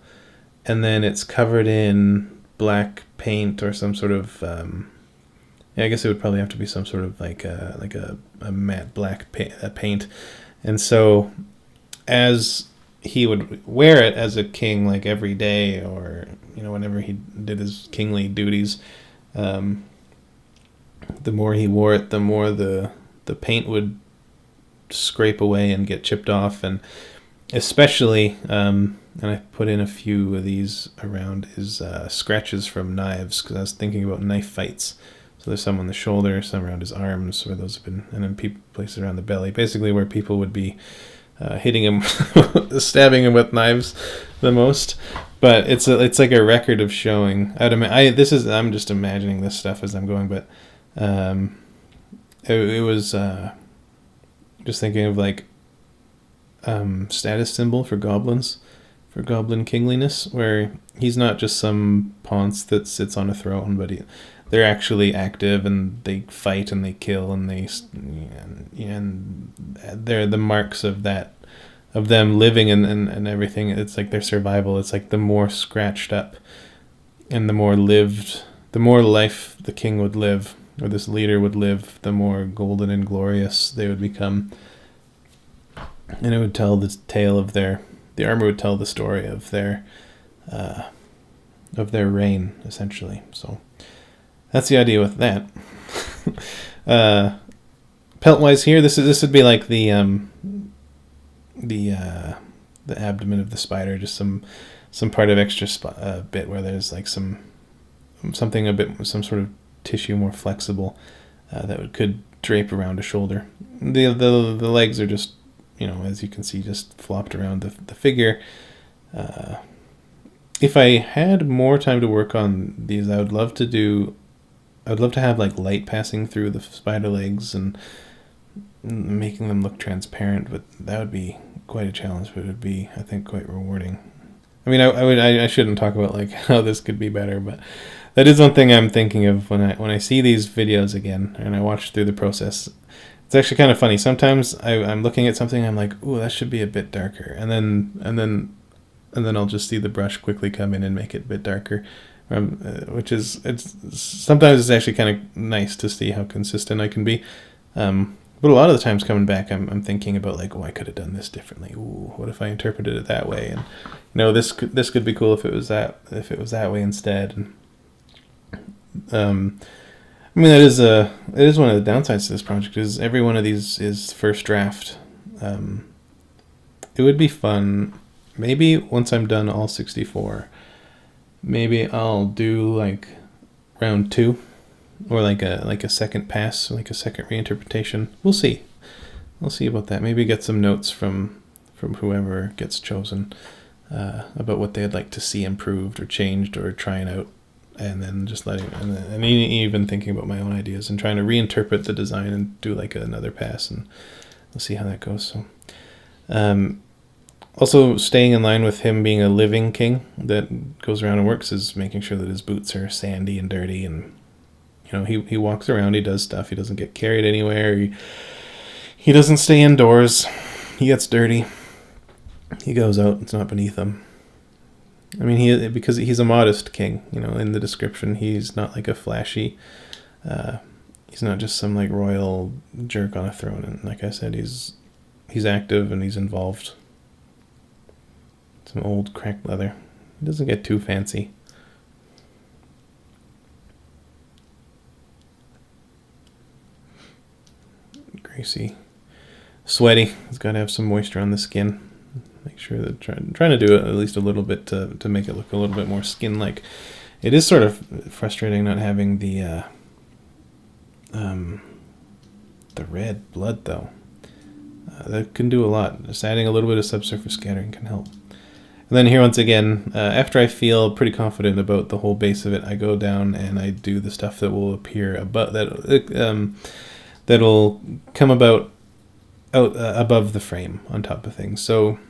and then it's covered in black paint or some sort of I guess it would probably have to be some sort of like a matte black paint. And so as he would wear it as a king, like every day, or whenever he did his kingly duties, the more he wore it, the more the paint would scrape away and get chipped off. And especially, and I put in a few of these around his scratches from knives, because I was thinking about knife fights. So there's some on the shoulder, some around his arms, where those have been, and then places around the belly, basically where people would be hitting him, stabbing him with knives the most. But it's like a record of showing. I'm just imagining this stuff as I'm going, but it was just thinking of like status symbol for goblins, for goblin kingliness, where he's not just some ponce that sits on a throne, but they're actually active, and they fight and they kill, and they're the marks of that, of them living and everything. It's like their survival. It's like the more scratched up and the more life the king would live, or this leader would live, the more golden and glorious they would become. And it would tell the tale of the armor would tell the story of their reign, essentially. So that's the idea with that. uh, Pelt wise here, this would be like the abdomen of the spider, just some part of extra bit where there's like something a bit, some sort of tissue more flexible could drape around a shoulder. The legs are just, as you can see, just flopped around the figure. If I had more time to work on these, I'd love to have like light passing through the spider legs and making them look transparent, but that would be quite a challenge, but it would be, I think, quite rewarding. I mean, I shouldn't talk about like how this could be better, but that is one thing I'm thinking of when I see these videos again and I watch through the process. It's actually kind of funny. Sometimes I'm looking at something, I'm like, ooh, that should be a bit darker, and then I'll just see the brush quickly come in and make it a bit darker, which is sometimes it's actually kind of nice to see how consistent I can be. But a lot of the times coming back, I'm thinking about like, oh, I could have done this differently. Ooh, what if I interpreted it that way? And this could be cool if it was that way instead. And I mean, it is one of the downsides to this project is every one of these is first draft. It would be fun. Maybe once I'm done all 64, maybe I'll do like round 2. Or like a second pass, like a second reinterpretation. We'll see about that. Maybe get some notes from whoever gets chosen about what they'd like to see improved or changed or trying out, and then just and even thinking about my own ideas and trying to reinterpret the design and do like another pass, and we'll see how that goes. So, also staying in line with him being a living king that goes around and works is making sure that his boots are sandy and dirty and. He walks around, he does stuff, he doesn't get carried anywhere, he doesn't stay indoors, he gets dirty, he goes out, it's not beneath him. I mean, because he's a modest king, in the description, he's not like a flashy, he's not just some like royal jerk on a throne, and like I said, he's active and he's involved. Some old cracked leather, he doesn't get too fancy. Greasy, sweaty. He's got to have some moisture on the skin. Make sure that trying to do it at least a little bit to make it look a little bit more skin-like. It is sort of frustrating not having the red blood though. That can do a lot. Just adding a little bit of subsurface scattering can help. And then here once again, after I feel pretty confident about the whole base of it, I go down and I do the stuff that will appear above that'll come out above the frame on top of things. So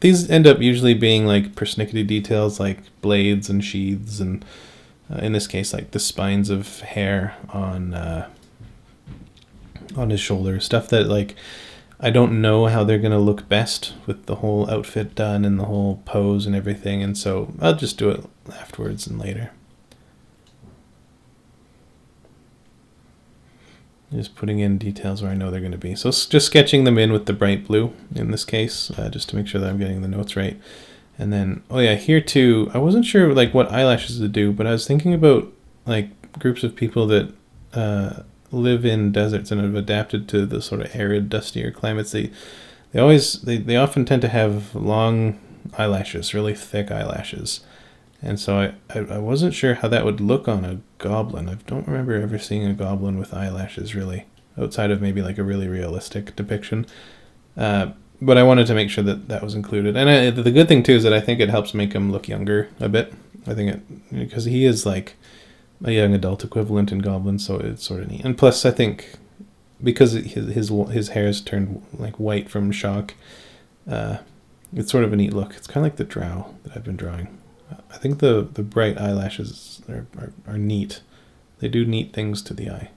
these end up usually being like persnickety details like blades and sheaths and in this case like the spines of hair on his shoulder, stuff that like I don't know how they're going to look best with the whole outfit done and the whole pose and everything, and so I'll just do it afterwards and later. Just putting in details where I know they're going to be. So just sketching them in with the bright blue in this case, just to make sure that I'm getting the notes right. And then, oh yeah, here too, I wasn't sure like what eyelashes to do, but I was thinking about like groups of people that live in deserts and have adapted to the sort of arid, dustier climates. They often tend to have long eyelashes, really thick eyelashes. And so I wasn't sure how that would look on a goblin. I don't remember ever seeing a goblin with eyelashes, really, outside of maybe like a really realistic depiction. But I wanted to make sure that was included. And the good thing, too, is that I think it helps make him look younger a bit. I think because he is like a young adult equivalent in goblin, so it's sort of neat. And plus, I think because his hair's turned like white from shock, it's sort of a neat look. It's kind of like the drow that I've been drawing. I think the bright eyelashes are neat. They do neat things to the eye.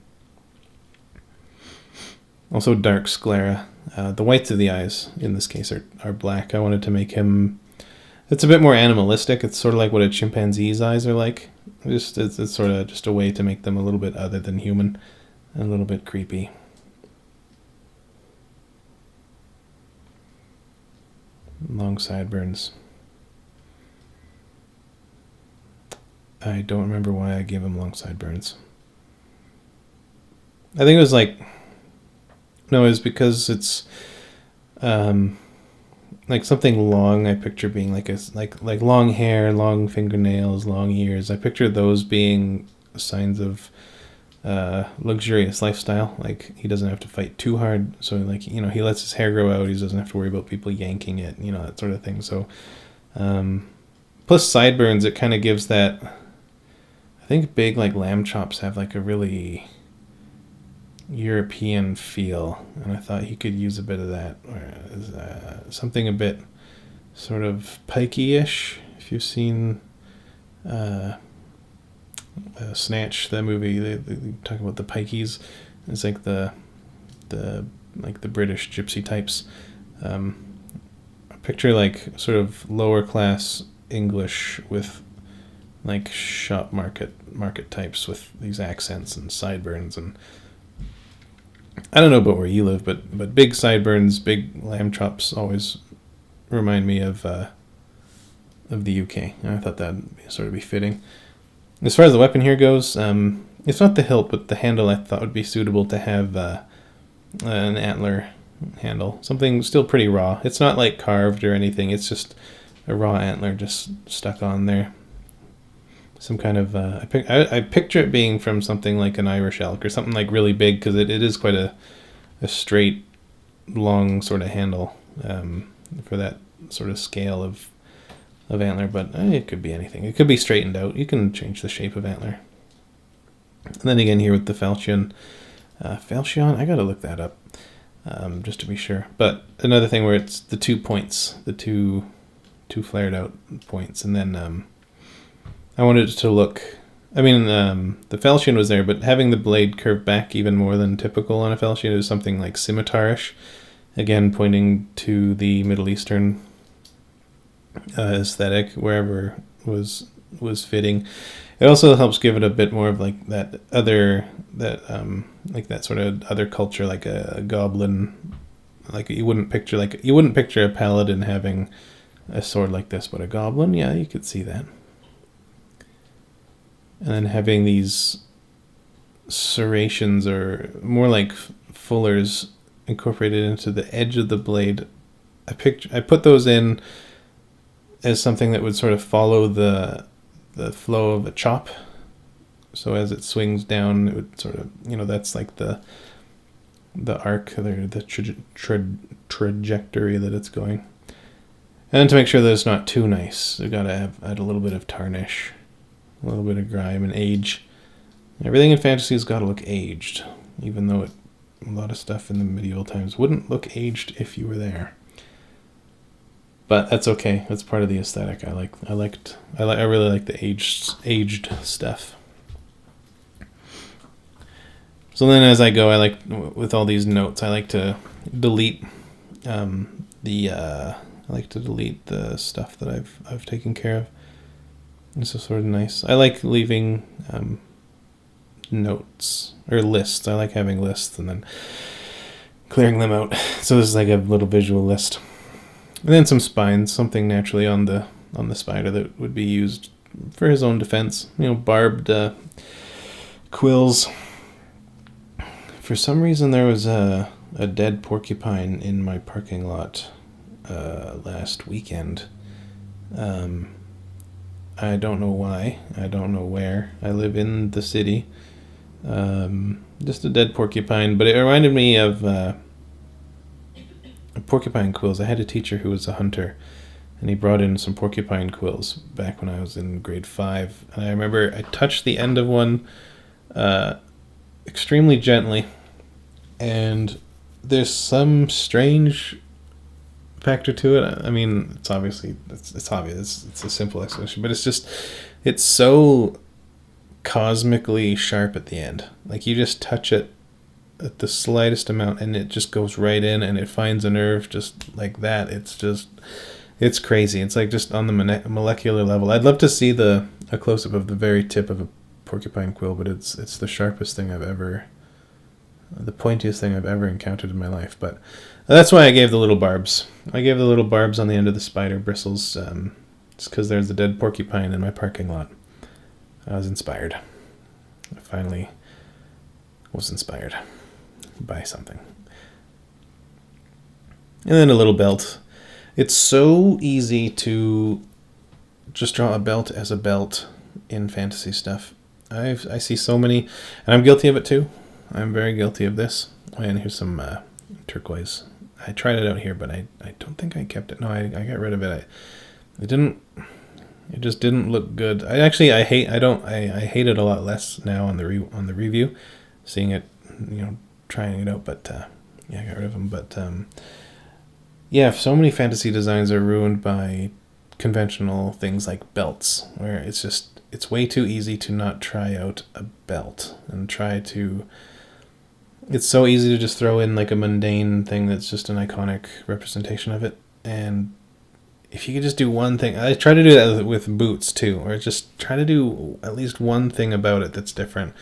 Also dark sclera. The whites of the eyes, in this case, are black. I wanted to make him... It's a bit more animalistic. It's sort of like what a chimpanzee's eyes are like. It's sort of just a way to make them a little bit other than human. And a little bit creepy. Long sideburns. I don't remember why I gave him long sideburns. I think it was like, no, it was because it's um, like something long. I picture being like like long hair, long fingernails, long ears. I picture those being signs of luxurious lifestyle. Like he doesn't have to fight too hard, so like he lets his hair grow out. He doesn't have to worry about people yanking it, that sort of thing. So plus sideburns, it kind of gives that. I think big like lamb chops have like a really European feel, and I thought he could use a bit of that, or something a bit sort of pikey-ish. If you've seen Snatch, the movie, they talk about the pikeys. It's like the British gypsy types. I picture like sort of lower class English with like shop market types with these accents and sideburns, and I don't know about where you live, but big sideburns, big lamb chops always remind me of the UK. And I thought that'd sort of be fitting. As far as the weapon here goes, it's not the hilt, but the handle I thought would be suitable to have an antler handle. Something still pretty raw. It's not like carved or anything. It's just a raw antler just stuck on there. Some kind of I picture it being from something like an Irish elk or something like really big, because it is quite a straight, long sort of handle for that sort of scale of antler. But it could be anything. It could be straightened out. You can change the shape of antler. And then again here with the falchion, I gotta look that up just to be sure. But another thing where it's the 2 points, the two flared out points, and then I wanted it to look. I mean, the falchion was there, but having the blade curve back even more than typical on a falchion is something like scimitar-ish. Again, pointing to the Middle Eastern aesthetic, wherever was fitting. It also helps give it a bit more of like that sort of other culture, like a goblin. Like you wouldn't picture a paladin having a sword like this, but a goblin, yeah, you could see that. And then having these serrations, or more like fullers, incorporated into the edge of the blade. I put those in as something that would sort of follow the flow of a chop. So as it swings down, it would sort of, that's like the arc, or the trajectory that it's going. And to make sure that it's not too nice, we've got to add a little bit of tarnish, a little bit of grime and age. Everything in fantasy has got to look aged, even though a lot of stuff in the medieval times wouldn't look aged if you were there. But that's okay. That's part of the aesthetic. I really like the aged stuff. So then, as I go, I like, with all these notes, I like to delete the stuff that I've taken care of. This is sort of nice. I like leaving notes or lists. I like having lists and then clearing them out. So this is like a little visual list. And then some spines, something naturally on the spider that would be used for his own defense. Barbed quills. For some reason, there was a dead porcupine in my parking lot last weekend. I don't know why. I don't know where. I live in the city. Just a dead porcupine, but it reminded me of porcupine quills. I had a teacher who was a hunter, and he brought in some porcupine quills back when I was in grade 5. And I remember I touched the end of one extremely gently, and there's some strange factor to it. I mean, it's obvious. It's a simple explanation, but it's so cosmically sharp at the end. Like you just touch it at the slightest amount, and it just goes right in, and it finds a nerve just like that. It's crazy. It's like just on the molecular level. I'd love to see a close up of the very tip of a porcupine quill, but it's the sharpest thing the pointiest thing I've ever encountered in my life. But that's why I gave the little barbs. I gave the little barbs on the end of the spider bristles, just because there's a dead porcupine in my parking lot. I was inspired. I finally was inspired by something. And then a little belt. It's so easy to just draw a belt as a belt in fantasy stuff. I see so many, and I'm guilty of it too. I'm very guilty of this. And here's some turquoise. I tried it out here, but I don't think I kept it. No, I got rid of it. It just didn't look good. I hate it a lot less now on the review, seeing it, trying it out. But I got rid of them. But so many fantasy designs are ruined by conventional things like belts, where it's way too easy to not try out a belt and it's so easy to just throw in like a mundane thing that's just an iconic representation of it. And if you could just do one thing, I try to do that with boots too, or just try to do at least one thing about it that's different.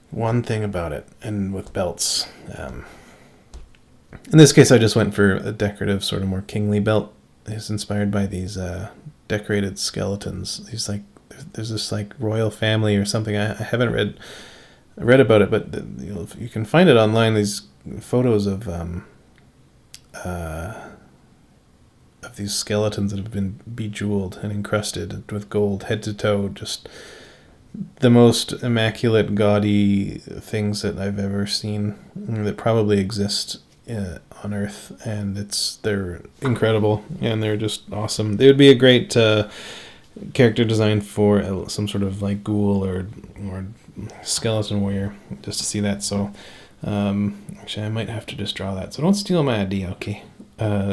One thing about it. And with belts, in this case, I just went for a decorative, sort of more kingly belt. It's inspired by these decorated skeletons. There's this like royal family or something. I haven't read about it, but you can find it online. These photos of these skeletons that have been bejeweled and encrusted with gold head to toe. Just the most immaculate, gaudy things that I've ever seen, that probably exist on Earth, and they're incredible and they're just awesome. They would be a great character design for some sort of like ghoul or skeleton warrior, just to see that. So actually I might have to just draw that, so don't steal my idea, okay?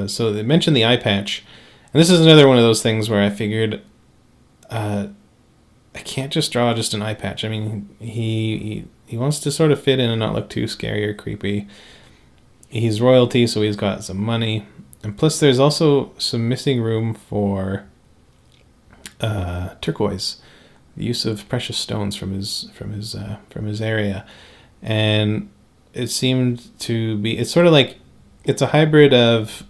So they mentioned the eye patch, and this is another one of those things where I figured I can't just draw just an eye patch. I mean, he wants to sort of fit in and not look too scary or creepy. He's royalty, so he's got some money, and plus there's also some missing room for turquoise, the use of precious stones from his area. And it seemed to be, it's sort of like, it's a hybrid of,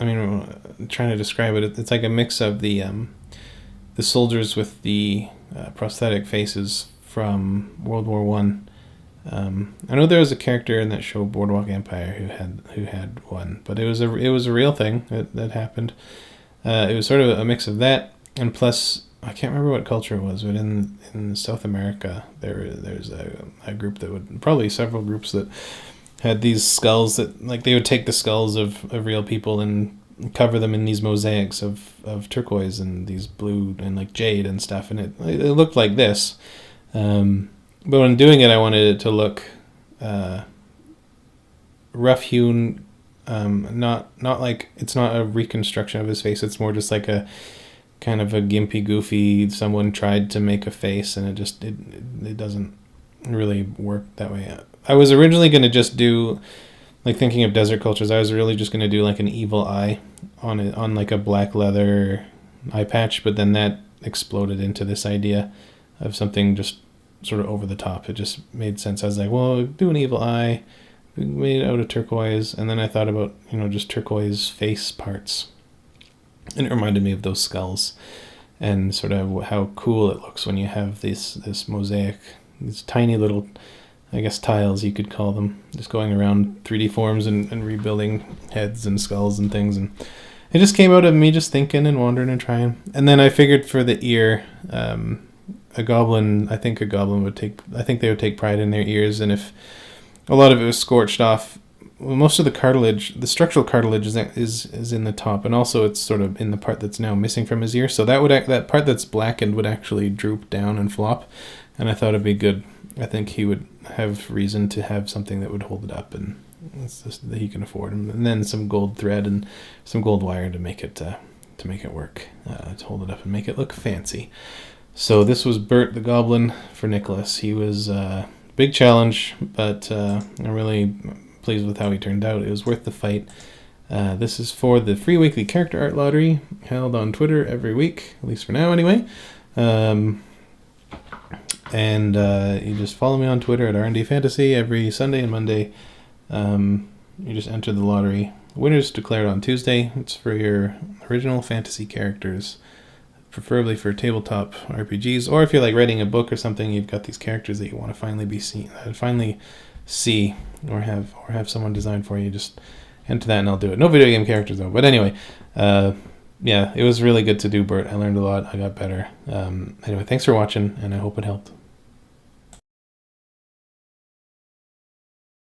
I'm trying to describe it. It's like a mix of the soldiers with the prosthetic faces from World War One. I know there was a character in that show Boardwalk Empire who had one, but it was a real thing that happened. It was sort of a mix of that, and plus I can't remember what culture it was, but in South America there's a group that would, probably several groups that had these skulls that, like, they would take the skulls of real people and cover them in these mosaics of turquoise and these blue and like jade and stuff, and it looked like this. But when doing it, I wanted it to look rough-hewn, not like, it's not a reconstruction of his face. It's more just like a kind of a gimpy, goofy, someone tried to make a face, and it doesn't really work that way. I was originally going to just do, like, thinking of desert cultures, I was really just going to do like an evil eye on like a black leather eye patch, but then that exploded into this idea of something just sort of over the top. It just made sense. I was like, well, do an evil eye. We made it out of turquoise, and then I thought about, just turquoise face parts, and it reminded me of those skulls and sort of how cool it looks when you have this mosaic, these tiny little, I guess, tiles you could call them, just going around 3D forms and rebuilding heads and skulls and things. And it just came out of me just thinking and wandering and trying. And then I figured for the ear, I think they would take pride in their ears, and if a lot of it was scorched off, well, most of the cartilage, the structural cartilage is in the top, and also it's sort of in the part that's now missing from his ear, so that part that's blackened would actually droop down and flop, and I thought it'd be good. I think he would have reason to have something that would hold it up, and it's just that he can afford, and then some gold thread and some gold wire to make it work, to hold it up and make it look fancy. So this was Burt the Goblin for Nicholas. He was a big challenge, but I'm really pleased with how he turned out. It was worth the fight. This is for the free weekly character art lottery held on Twitter every week, at least for now anyway. And you just follow me on Twitter at R&D Fantasy every Sunday and Monday. You just enter the lottery. Winners declared on Tuesday. It's for your original fantasy characters preferably for tabletop RPGs, or if you're like writing a book or something, you've got these characters that you want to finally see, or have someone design for you. Just enter that and I'll do it. No video game characters though. But anyway, yeah, it was really good to do Burt. I learned a lot. I got better. Anyway, thanks for watching, and I hope it helped.